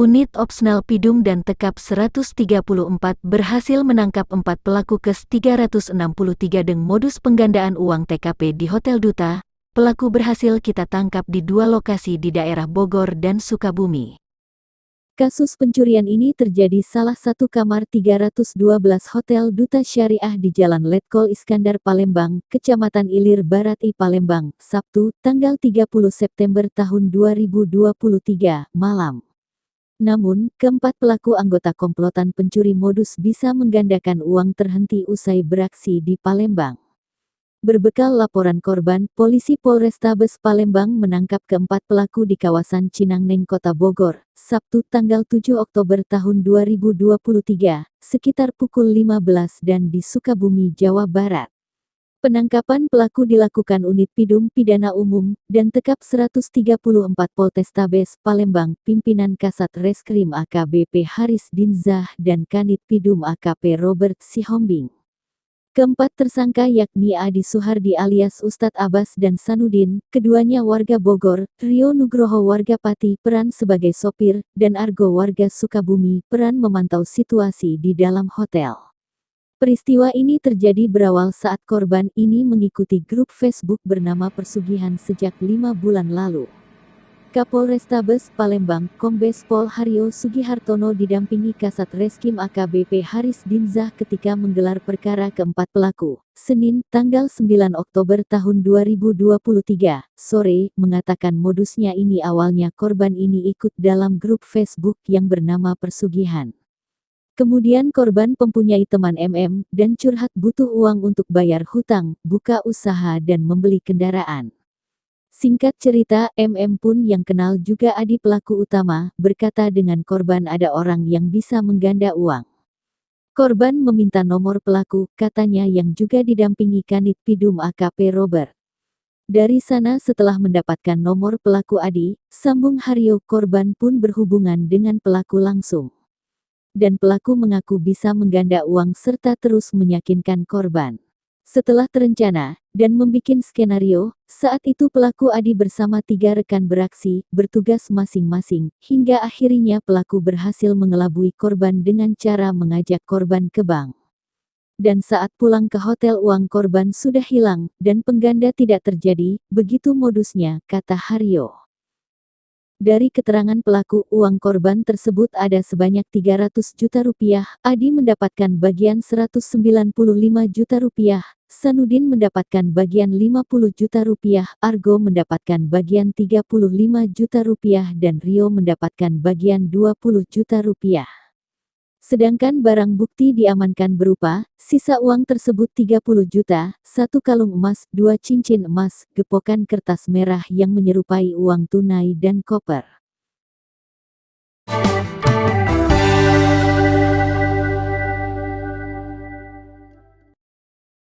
Unit Opsnal Pidum dan Tekap 134 berhasil menangkap 4 pelaku kes 363 dengan modus penggandaan uang TKP di Hotel Duta. Pelaku berhasil kita tangkap di 2 lokasi di daerah Bogor dan Sukabumi. Kasus pencurian ini terjadi salah satu kamar 312 Hotel Duta Syariah di Jalan Letkol Iskandar Palembang, Kecamatan Ilir Barat I Palembang, Sabtu, tanggal 30 September tahun 2023, malam. Namun, keempat pelaku anggota komplotan pencuri modus bisa menggandakan uang terhenti usai beraksi di Palembang. Berbekal laporan korban, polisi Polrestabes Palembang menangkap keempat pelaku di kawasan Cinangneng, Kota Bogor, Sabtu tanggal 7 Oktober tahun 2023, sekitar pukul 15 dan di Sukabumi, Jawa Barat. Penangkapan pelaku dilakukan Unit Pidum Pidana Umum dan Tekap 134 Polrestabes Palembang, pimpinan Kasat Reskrim AKBP Haris Dinzah dan Kanit Pidum AKP Robert Sihombing. Keempat tersangka yakni Adi Suhardi alias Ustadz Abbas dan Sanudin, keduanya warga Bogor, Rio Nugroho warga Pati peran sebagai sopir, dan Argo warga Sukabumi peran memantau situasi di dalam hotel. Peristiwa ini terjadi berawal saat korban ini mengikuti grup Facebook bernama Persugihan sejak 5 bulan lalu. Kapolrestabes Palembang, Kombes Pol Haryo Sugihartono didampingi Kasat Reskrim AKBP Haris Dinzah ketika menggelar perkara keempat pelaku, Senin, tanggal 9 Oktober tahun 2023, sore, mengatakan modusnya ini awalnya korban ini ikut dalam grup Facebook yang bernama Persugihan. Kemudian korban mempunyai teman MM, dan curhat butuh uang untuk bayar hutang, buka usaha dan membeli kendaraan. Singkat cerita, MM pun yang kenal juga Adi pelaku utama, berkata dengan korban ada orang yang bisa mengganda uang. Korban meminta nomor pelaku, katanya yang juga didampingi Kanit Pidum AKP Robert. Dari sana setelah mendapatkan nomor pelaku Adi, sambung Haryo, korban pun berhubungan dengan pelaku langsung. Dan pelaku mengaku bisa mengganda uang serta terus meyakinkan korban. Setelah terencana dan membikin skenario, saat itu pelaku Adi bersama 3 rekan beraksi, bertugas masing-masing, hingga akhirnya pelaku berhasil mengelabui korban dengan cara mengajak korban ke bank. Dan saat pulang ke hotel uang korban sudah hilang, dan pengganda tidak terjadi, begitu modusnya, kata Haryo. Dari keterangan pelaku, uang korban tersebut ada sebanyak 300 juta rupiah, Adi mendapatkan bagian 195 juta rupiah, Sanudin mendapatkan bagian 50 juta rupiah, Argo mendapatkan bagian 35 juta rupiah dan Rio mendapatkan bagian 20 juta rupiah. Sedangkan barang bukti diamankan berupa, sisa uang tersebut 30 juta, 1 kalung emas, 2 cincin emas, gepokan kertas merah yang menyerupai uang tunai dan koper.